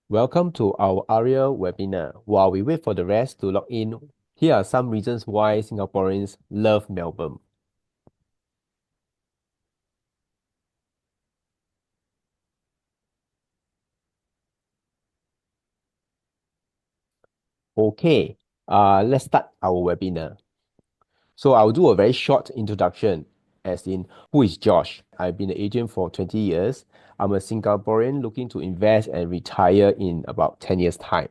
Welcome to our Aria webinar. While we wait for the rest to log in, here are some reasons why Singaporeans love Melbourne. Okay, let's start our webinar. So I'll do a very short introduction, as in who is Josh? I've been an agent for 20 years. I'm a Singaporean looking to invest and retire in about 10 years' time.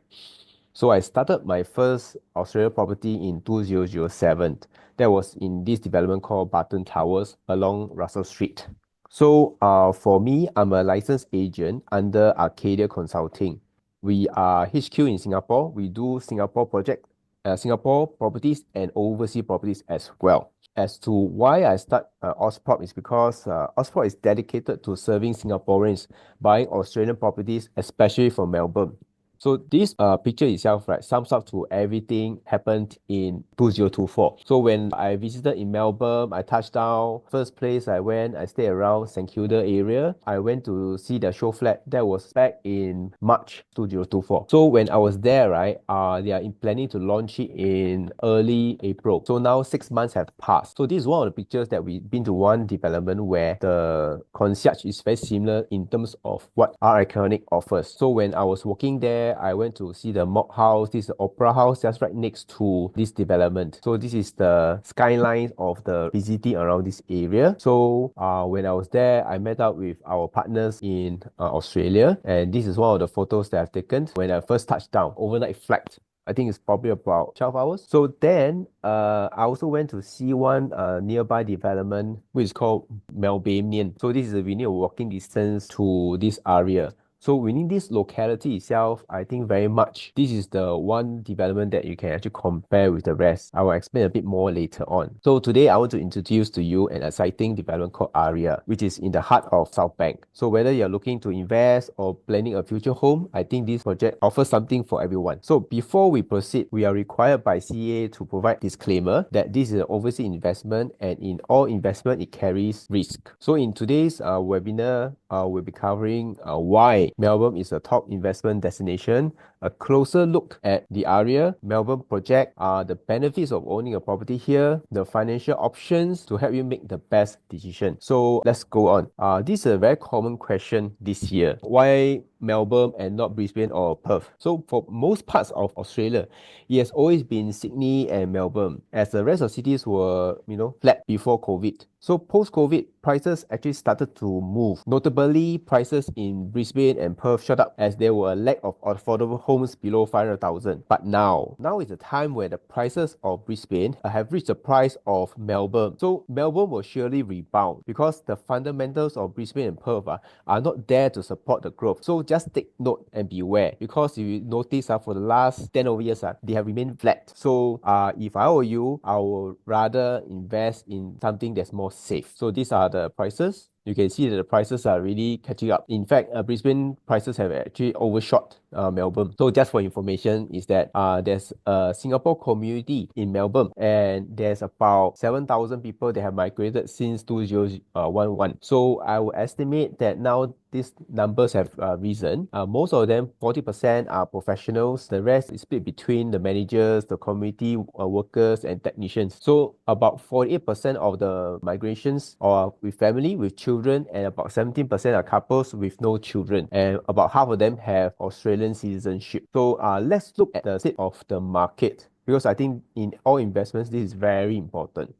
So I started my first Australia property in 2007. That was in this development called Barton Towers along Russell Street. So for me, I'm a licensed agent under Arcadia Consulting. We are HQ in Singapore. We do Singapore properties and overseas properties as well. As to why I start Ausprop is because Ausprop is dedicated to serving Singaporeans buying Australian properties, especially from Melbourne. So this picture itself, right, sums up to everything happened in 2024. So when I visited in Melbourne, I touched down. First place I went, I stayed around St Kilda area. I went to see the show flat. That was back in March 2024. So when I was there, right, they are planning to launch it in early April. So now 6 months have passed. So this is one of the pictures that we've been to one development where the concierge is very similar in terms of what our Iconic offers. So when I was walking there, I went to see the mock house. This is the opera house just right next to this development. So this is the skyline of the visiting around this area. So when I was there, I met up with our partners in Australia, and this is one of the photos that I've taken when I first touched down. Overnight flight. I think it's probably about 12 hours. So then I also went to see one nearby development which is called Melbourne. So this is within a walking distance to this area. So within this locality itself, I think very much this is the one development that you can actually compare with the rest. I will explain a bit more later on. So today I want to introduce to you an exciting development called Aria, which is in the heart of Southbank. So whether you're looking to invest or planning a future home, I think this project offers something for everyone. So before we proceed, we are required by CA to provide disclaimer that this is an overseas investment, and in all investment it carries risk. So in today's webinar, we'll be covering why Melbourne is a top investment destination, a closer look at the Aria Melbourne project, the benefits of owning a property here, the financial options to help you make the best decision. So let's go on. This is a very common question this year. Why Melbourne and not Brisbane or Perth? So for most parts of Australia, it has always been Sydney and Melbourne, as the rest of cities were, flat before COVID. So post-COVID, prices actually started to move. Notably, prices in Brisbane and Perth shot up as there were a lack of affordable homes below 500,000. But now is the time where the prices of Brisbane have reached the price of Melbourne. So Melbourne will surely rebound because the fundamentals of Brisbane and Perth are not there to support the growth. So just take note and beware, because if you notice for the last 10 over years, they have remained flat. So if I were you, I would rather invest in something that's more safe. So these are the prices. You can see that the prices are really catching up. In fact, Brisbane prices have actually overshot Melbourne. So just for information is that there's a Singapore community in Melbourne, and there's about 7,000 people that have migrated since 2011. So I would estimate that now these numbers have risen. Most of them, 40% are professionals. The rest is split between the managers, the community workers, and technicians. So about 48% of the migrations are with family, with children, and about 17% are couples with no children. And about half of them have Australian citizenship. So let's look at the state of the market, because I think in all investments, this is very important.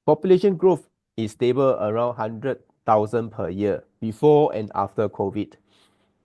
Population growth is stable around 100,000 per year before and after COVID.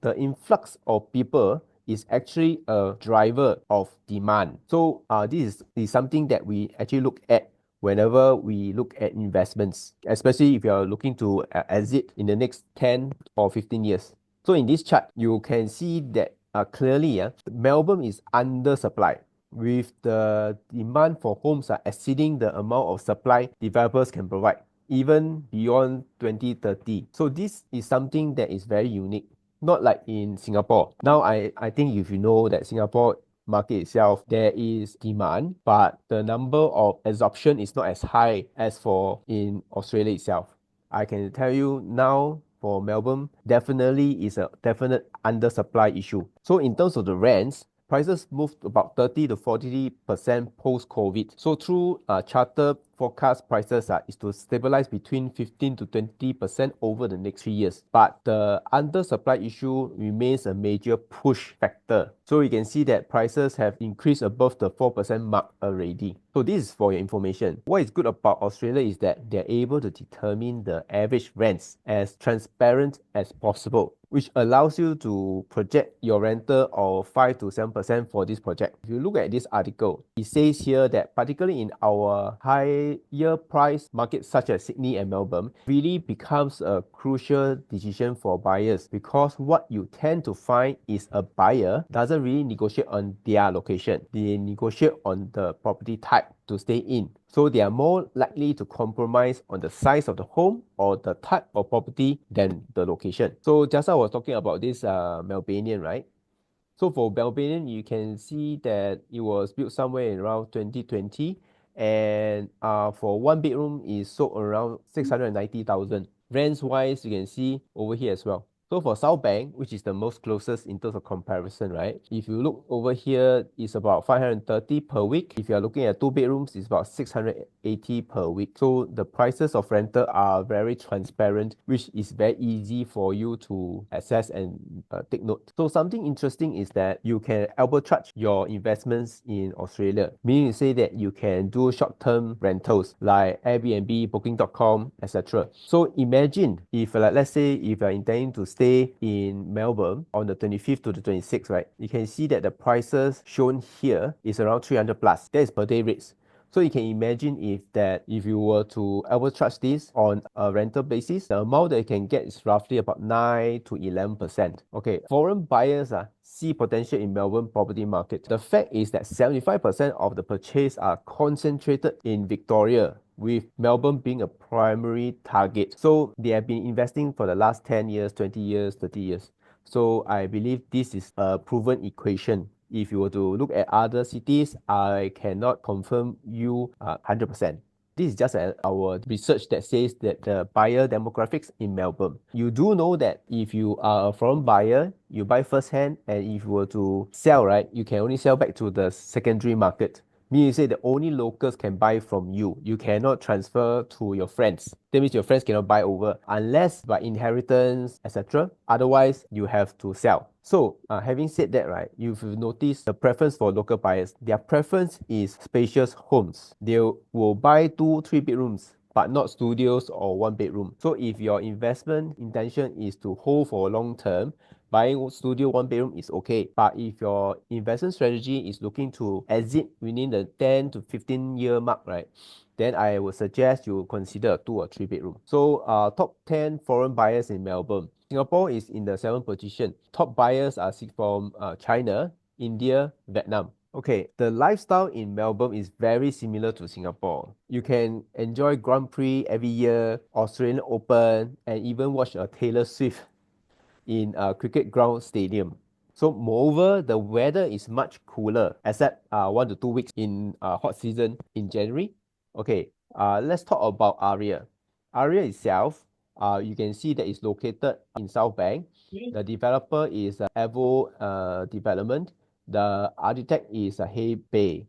The influx of people is actually a driver of demand. So this is something that we actually look at whenever we look at investments, especially if you are looking to exit in the next 10 or 15 years. So in this chart, you can see that clearly Melbourne is undersupplied, with the demand for homes exceeding the amount of supply developers can provide, even beyond 2030. So this is something that is very unique, not like in Singapore. Now, I think if you know that Singapore market itself, there is demand, but the number of absorption is not as high as for in Australia itself. I can tell you now, for Melbourne definitely is a definite undersupply issue. So in terms of the rents, prices moved about 30 to 40% post-COVID. So through charter forecast prices is to stabilize between 15 to 20% over the next 3 years. But the undersupply issue remains a major push factor. So you can see that prices have increased above the 4% mark already. So this is for your information. What is good about Australia is that they're able to determine the average rents as transparent as possible, which allows you to project your rental of 5 to 7% for this project. If you look at this article, it says here that particularly in our higher price markets such as Sydney and Melbourne, really becomes a crucial decision for buyers, because what you tend to find is a buyer doesn't really negotiate on their location. They negotiate on the property type to stay in. So they are more likely to compromise on the size of the home or the type of property than the location. So just I was talking about this Melbourneian, right? So for Melbourneian, you can see that it was built somewhere in around 2020, and for one bedroom is sold around 690,000. Rents wise, you can see over here as well. So for Southbank, which is the most closest in terms of comparison, right? If you look over here, it's about 530 per week. If you're looking at two bedrooms, it's about 680 per week. So the prices of rental are very transparent, which is very easy for you to access and take note. So something interesting is that you can arbitrage your investments in Australia, meaning to say that you can do short-term rentals like Airbnb, Booking.com, etc. So imagine if, let's say, if you're intending to stay in Melbourne on the 25th to the 26th, right? You can see that the prices shown here is around 300 plus. That is per day rates. So you can imagine if you were to arbitrage this on a rental basis, the amount that you can get is roughly about 9 to 11%. Okay, foreign buyers see potential in Melbourne property market. The fact is that 75% of the purchase are concentrated in Victoria, with Melbourne being a primary target. So they have been investing for the last 10 years, 20 years, 30 years. So I believe this is a proven equation. If you were to look at other cities, I cannot confirm you 100%. This is just our research that says that the buyer demographics in Melbourne. You do know that if you are a foreign buyer, you buy first hand, and if you were to sell, right, you can only sell back to the secondary market. Meaning to say that only locals can buy from you. You cannot transfer to your friends. That means your friends cannot buy over unless by inheritance, etc. Otherwise, you have to sell. So, having said that, right, you've noticed the preference for local buyers. Their preference is spacious homes. They will buy 2, 3 bedrooms, but not studios or one bedroom. So if your investment intention is to hold for long term, buying studio one bedroom is okay. But if your investment strategy is looking to exit within the 10 to 15 year mark, right, then I would suggest you consider a 2 or 3 bedroom. So top 10 foreign buyers in Melbourne. Singapore is in the 7th position. Top buyers are from China, India, Vietnam. Okay, the lifestyle in Melbourne is very similar to Singapore. You can enjoy Grand Prix every year, Australian Open, and even watch a Taylor Swift in a cricket ground stadium. So moreover, the weather is much cooler, except 1 to 2 weeks in hot season in January. Okay, let's talk about Aria. Aria itself, you can see that it's located in Southbank. The developer is Evo Development. The architect is Hay Bay.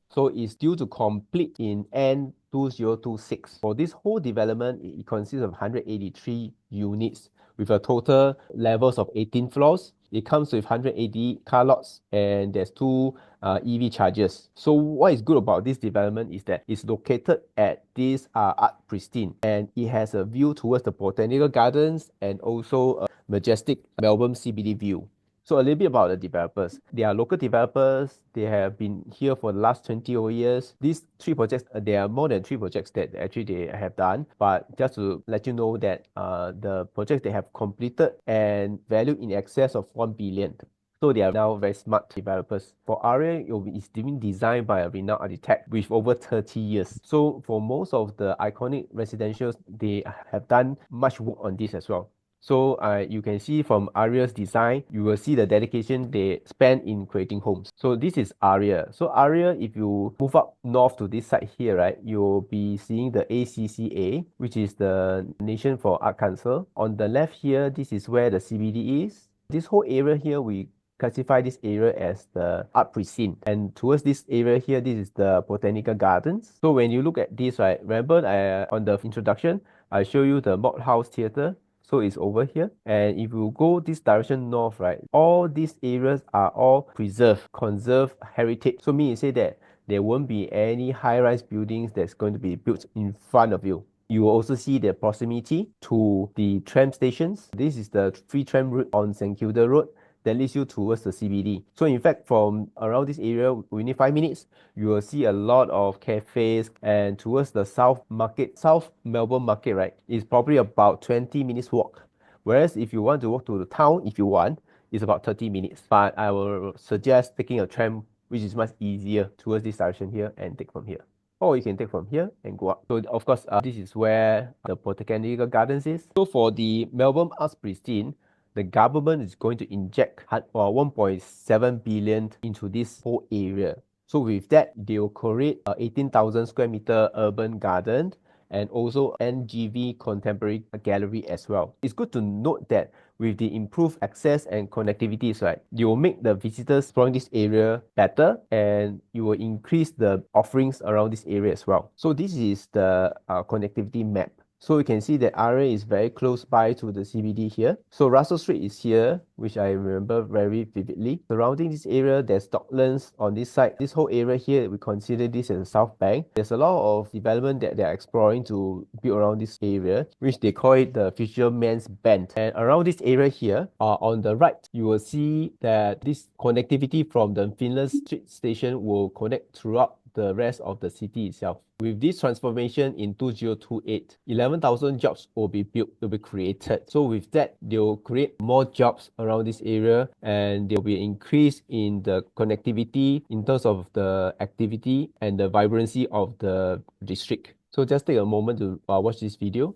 So it's due to complete in end 2026. For this whole development, it consists of 183 units with a total levels of 18 floors. It comes with 180 car lots, and there's 2 EV chargers. So what is good about this development is that it's located at this Arts Precinct, and it has a view towards the Botanical Gardens and also a majestic Melbourne CBD view. So a little bit about the developers. They are local developers. They have been here for the last 20 over years. These 3 projects, there are more than 3 projects that actually they have done. But just to let you know that the projects they have completed and valued in excess of 1 billion. So they are now very smart developers. For Aria, it's being designed by a renowned architect with over 30 years. So for most of the iconic residentials, they have done much work on this as well. So you can see from Aria's design, you will see the dedication they spend in creating homes. So this is Aria. So Aria, if you move up north to this side here, right, you'll be seeing the ACCA, which is the Nation for Art Council. On the left here, this is where the CBD is. This whole area here, we classify this area as the Art Precinct. And towards this area here, this is the Botanical Gardens. So when you look at this, right, remember on the introduction, I show you the Mock House Theatre. So it's over here. And if you go this direction north, right, all these areas are all preserved, conserved heritage. So meaning say that there won't be any high-rise buildings that's going to be built in front of you. You will also see the proximity to the tram stations. This is the free tram route on St Kilda Road that leads you towards the CBD. So in fact, from around this area, within 5 minutes, you will see a lot of cafes, and towards the South Market, South Melbourne Market, right, is probably about 20 minutes walk. Whereas if you want to walk to the town, if you want, it's about 30 minutes. But I will suggest taking a tram, which is much easier towards this direction here, and take from here. Or you can take from here and go up. So of course, this is where the Botanical Gardens is. So for the Melbourne Arts Precinct, the government is going to inject 1.7 billion into this whole area. So with that, they will create a 18,000 square meter urban garden and also NGV contemporary gallery as well. It's good to note that with the improved access and connectivities, right, you will make the visitors exploring this area better, and you will increase the offerings around this area as well. So this is the connectivity map. So you can see that Aria is very close by to the CBD here. So Russell Street is here, which I remember very vividly. Surrounding this area, there's Docklands on this side. This whole area here, we consider this as a South Bank. There's a lot of development that they're exploring to build around this area, which they call it the Fisherman's Bend. And around this area here, on the right, you will see that this connectivity from the Finland Street Station will connect throughout the rest of the city itself. With this transformation in 2028, 11,000 jobs will be built, will be created. So with that, they will create more jobs around this area, and there will be an increase in the connectivity in terms of the activity and the vibrancy of the district. So just take a moment to watch this video.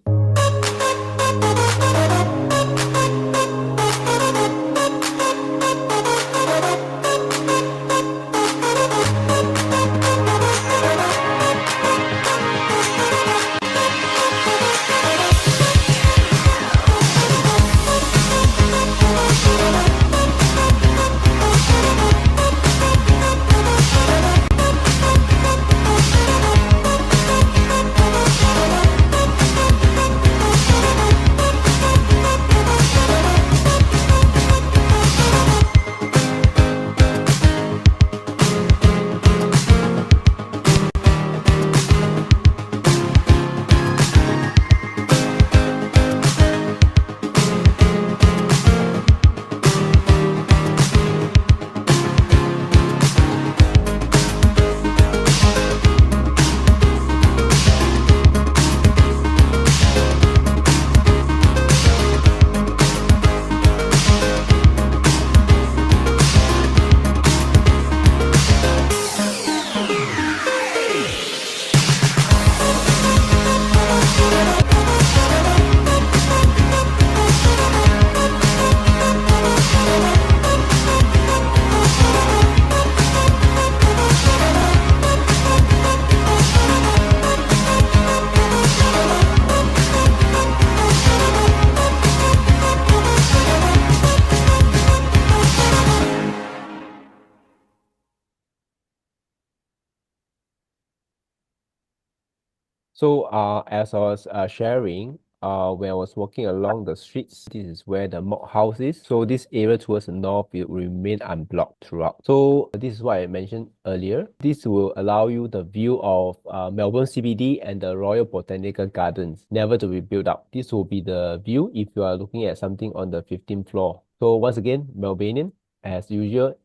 So as I was sharing, when I was walking along the streets, this is where the mock house is. So this area towards the north will remain unblocked throughout. So this is what I mentioned earlier. This will allow you the view of Melbourne CBD and the Royal Botanical Gardens, never to be built up. This will be the view if you are looking at something on the 15th floor. So once again, Melbourneian. As usual,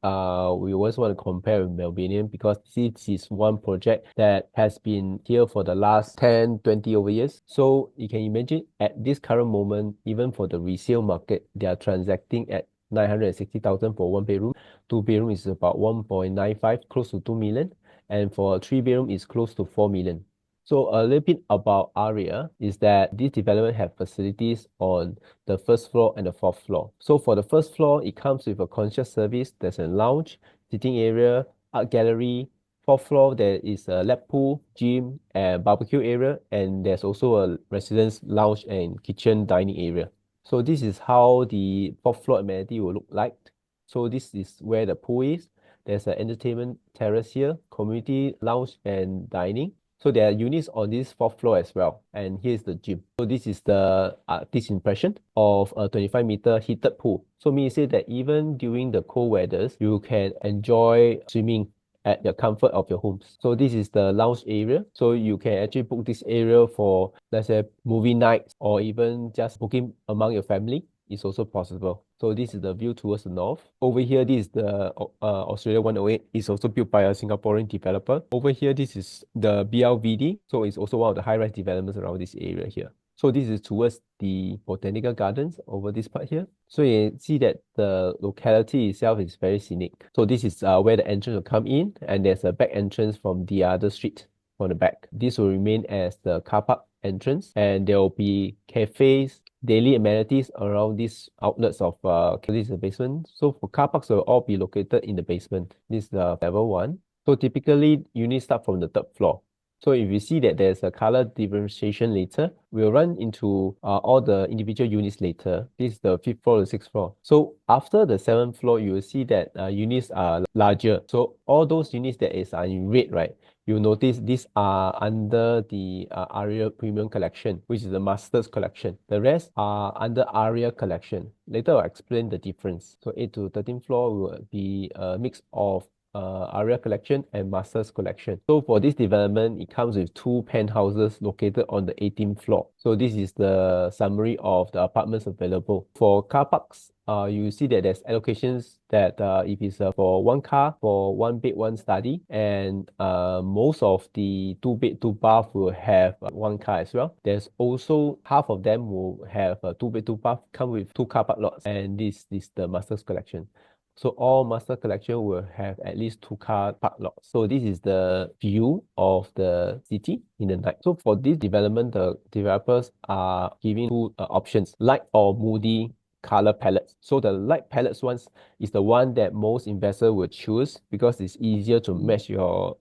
we always want to compare with Melbourneian because this is one project that has been here for the last 10, 20 over years. So you can imagine at this current moment, even for the resale market, they are transacting at 960,000 for one bedroom. Two bedroom is about 1.95, close to 2 million. And for a three bedroom is close to 4 million. So a little bit about Aria is that this development have facilities on the first floor and the fourth floor. So for the first floor, it comes with a concierge service. There's a lounge, sitting area, art gallery. Fourth floor, there is a lap pool, gym, and barbecue area, and there's also a residence lounge and kitchen dining area. So this is how the fourth floor amenity will look like. So this is where the pool is. There's an entertainment terrace here, community lounge and dining. So there are units on this fourth floor as well. And here's the gym. So this is the artist impression of a 25-meter heated pool. So means say that even during the cold weathers, you can enjoy swimming at the comfort of your homes. So this is the lounge area. So you can actually book this area for, let's say, movie nights or even just booking among your family is also possible. So this is the view towards the north. Over here, this is the Australia 108. It's also built by a Singaporean developer. Over here, this is the BLVD. So it's also one of the high-rise developments around this area here. So this is towards the Botanical Gardens over this part here. So you see that the locality itself is very scenic. So this is where the entrance will come in, and there's a back entrance from the other street from the back. This will remain as the car park entrance, and there will be cafes, daily amenities around these outlets of this is the basement. So for car parks will all be located in the basement. This is the level 1. So typically units start from the third floor. So if you see that there's a color differentiation later, we'll run into all the individual units later. This is the 5th floor to 6th floor. So after the 7th floor, you will see that units are larger. So all those units that is in red, right? You'll notice these are under the Aria Premium Collection, which is the Masters Collection. The rest are under Aria Collection. Later I'll explain the difference. So 8th to 13th floor will be a mix of Aria Collection and Masters Collection. So for this development, it comes with 2 penthouses located on the 18th floor. So this is the summary of the apartments available. For car parks, you see that there's allocations that if it's for 1 car for 1 bed, 1 study, and most of the 2 bed, 2 bath will have 1 car as well. There's also half of them will have a 2 bed, 2 bath, come with 2 car park lots, and this is the Masters Collection. So all master collection will have at least 2 car park lots. So this is the view of the city in the night. So for this development, the developers are giving 2 options, light or moody color palettes. So the light palettes ones is the one that most investors will choose because it's easier to match your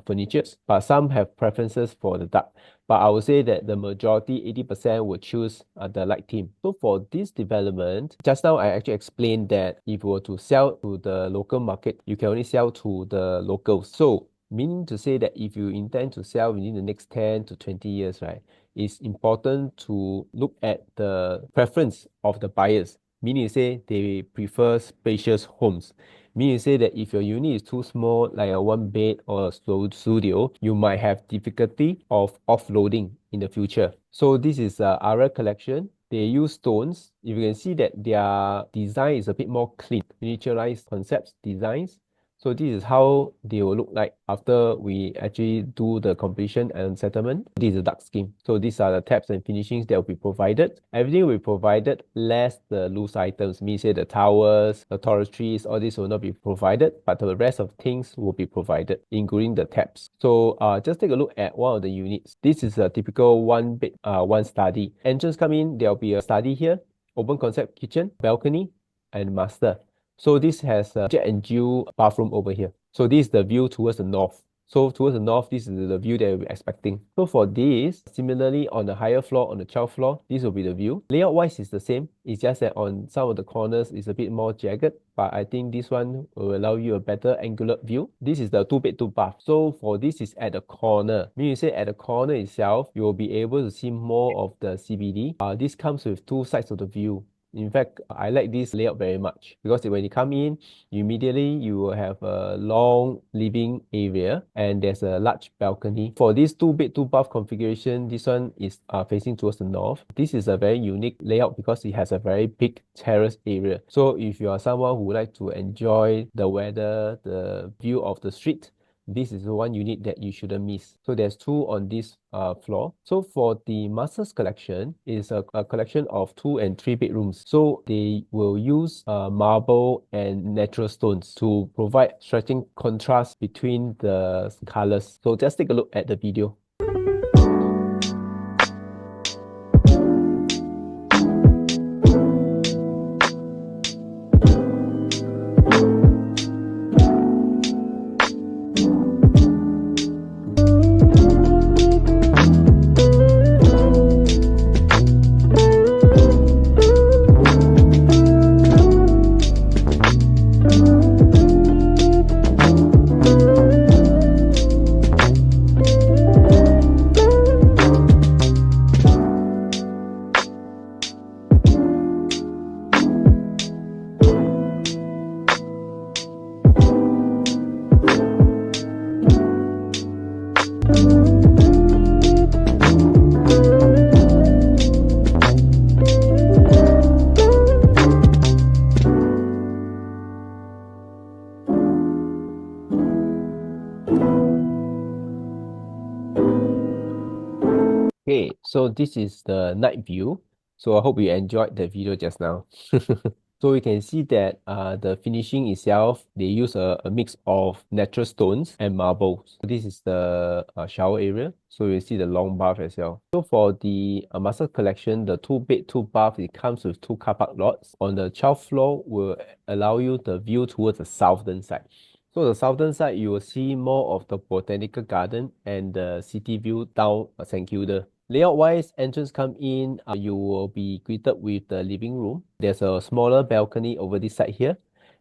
furnitures. But some have preferences for the dark. But I would say that the majority, 80%, will choose the light theme. So for this development, just now I actually explained that if you were to sell to the local market, you can only sell to the locals. So meaning to say that if you intend to sell within the next 10 to 20 years, right, it's important to look at the preference of the buyers. Meaning to say they prefer spacious homes. Meaning to say that if your unit is too small, like a 1 bed or a studio, you might have difficulty of offloading in the future. So this is Aria collection. They use stones. If you can see that their design is a bit more clean, miniaturized concepts, designs. So this is how they will look like after we actually do the completion and settlement. This is a dark scheme. So these are the tabs and finishings that will be provided. Everything will be provided, less the loose items. Means say the towers, the toiletries, all this will not be provided, but the rest of things will be provided, including the tabs. So just take a look at one of the units. This is a typical 1 bed, 1 study. Entrance come in, there will be a study here, open concept kitchen, balcony, and master. So this has a jet and Jill bathroom over here. So this is the view towards the north. So towards the north, this is the view that we're expecting. So for this, similarly on the higher floor, on the 12th floor, this will be the view. Layout wise is the same. It's just that on some of the corners it's a bit more jagged, but I think this one will allow you a better angular view. This is the 2 bed, 2 bath. So for this is at the corner. Meaning you say at the corner itself, you will be able to see more of the CBD. This comes with 2 sides of the view. In fact, I like this layout very much because when you come in, immediately you will have a long living area and there's a large balcony. For this 2 bed, 2 bath configuration, this one is facing towards the north. This is a very unique layout because it has a very big terrace area. So if you are someone who would like to enjoy the weather, the view of the street, this is the one unit that you shouldn't miss. So there's 2 on this floor. So for the Masters collection, is a collection of 2 and 3 bedrooms. So they will use marble and natural stones to provide striking contrast between the colors. So just take a look at the video. Okay, so this is the night view. So I hope you enjoyed the video just now. So you can see that the finishing itself, they use a mix of natural stones and marbles. This is the shower area. So you see the long bath as well. So for the master collection, the two bed, two bath, it comes with two car park lots. On the 12th floor will allow you the view towards the southern side. So the southern side, you will see more of the botanical garden and the city view down St Kilda. Layout-wise, entrance come in, you will be greeted with the living room. There's a smaller balcony over this side here,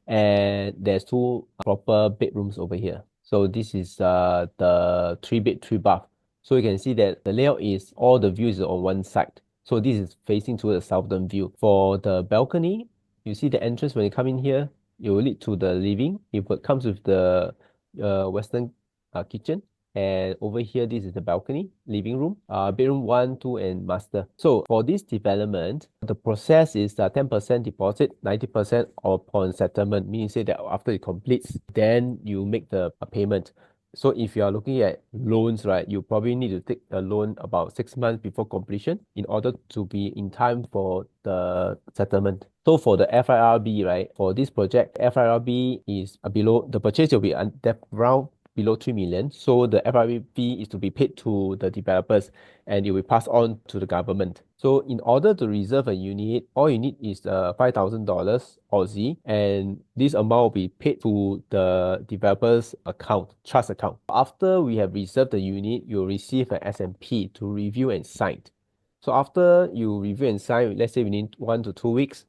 and there's two proper bedrooms over here. So this is the three bed, three bath. So you can see that the layout is all the views on one side. So this is facing to the southern view. For the balcony, you see the entrance when you come in here, it will lead to the living. It comes with the Western kitchen. And over here, this is the balcony, living room, bedroom one, two, and master. So for this development, the process is 10% deposit, 90% upon settlement, meaning say that after it completes, then you make the payment. So if you are looking at loans, right, you probably need to take a loan about 6 months before completion in order to be in time for the settlement. So for the FIRB, right, for this project, FIRB is below, the purchase will be around below 3 million. So the FRB fee is to be paid to the developers and it will pass on to the government. So in order to reserve a unit, all you need is $5,000 Aussie, and this amount will be paid to the developer's account, trust account. After we have reserved the unit, you'll receive an SMP to review and sign. So after you review and sign, let's say within 1 to 2 weeks,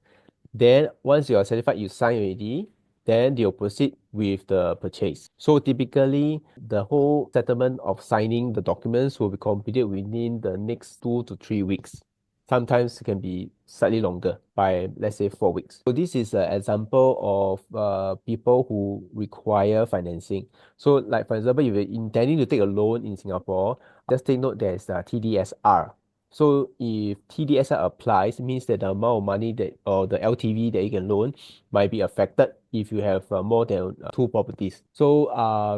then once you are satisfied, you sign already, then they'll proceed with the purchase. So typically, the whole settlement of signing the documents will be completed within the next 2 to 3 weeks. Sometimes it can be slightly longer by, let's say, 4 weeks. So this is an example of people who require financing. So like, for example, if you're intending to take a loan in Singapore, just take note there's a TDSR. So if TDSR applies, it means that the amount of money that or the LTV that you can loan might be affected if you have more than two properties. So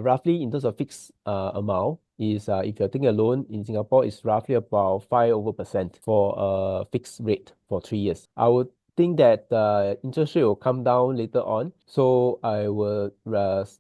roughly in terms of fixed amount is if you're taking a loan in Singapore, it's roughly about 5% for a fixed rate for 3 years. I would think that the interest rate will come down later on. So I will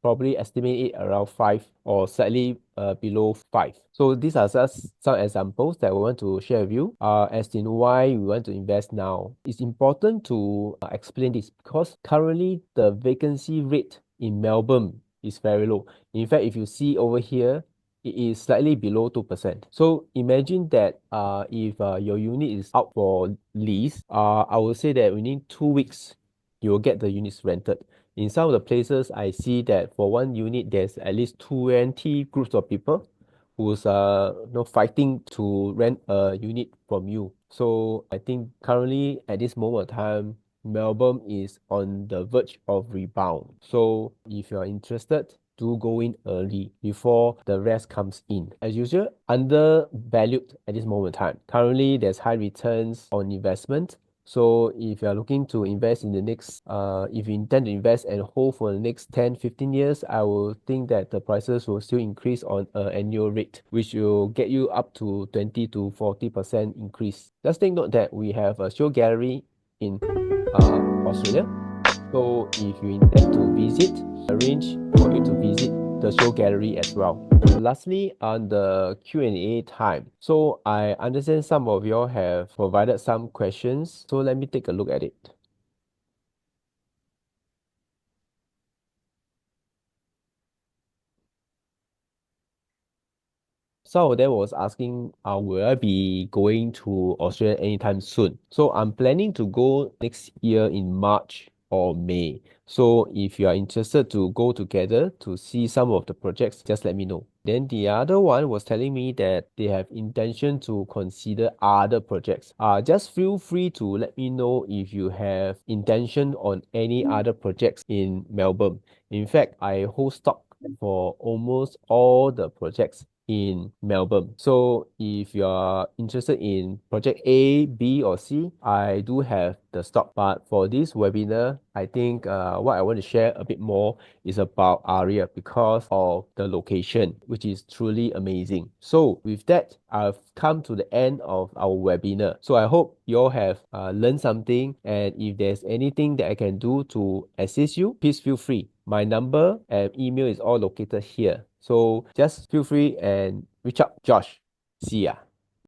probably estimate it around 5 or slightly below 5. So these are just some examples that we want to share with you as in why we want to invest now. It's important to explain this because currently the vacancy rate in Melbourne is very low. In fact, if you see over here, it is slightly below 2%. So imagine that if your unit is out for lease, I would say that within 2 weeks, you will get the units rented. In some of the places, I see that for one unit, there's at least 20 groups of people who's fighting to rent a unit from you. So I think currently at this moment of time, Melbourne is on the verge of rebound. So if you're interested, do go in early before the rest comes in. As usual, undervalued at this moment in time. Currently, there's high returns on investment. So if you're looking to invest in the next, if you intend to invest and hold for the next 10, 15 years, I will think that the prices will still increase on an annual rate, which will get you up to 20 to 40% increase. Just take note that we have a show gallery in Australia. So if you intend to visit, arrange for you to visit the show gallery as well. Lastly, on the Q&A time. So I understand some of you all have provided some questions. So let me take a look at it. Some of them was asking, will I be going to Australia anytime soon? So I'm planning to go next year in March or May. So if you are interested to go together to see some of the projects, just let me know. Then the other one was telling me that they have intention to consider other projects. Just feel free to let me know if you have intention on any other projects in Melbourne. In fact, I hold stock for almost all the projects in Melbourne. So if you're interested in project A, B, or C, I do have the stock. But for this webinar, I think what I want to share a bit more is about Aria because of the location, which is truly amazing. So with that, I've come to the end of our webinar. So I hope you all have learned something, and if there's anything that I can do to assist you, please feel free. My number and email is all located here. So just feel free and reach out, Josh. See ya.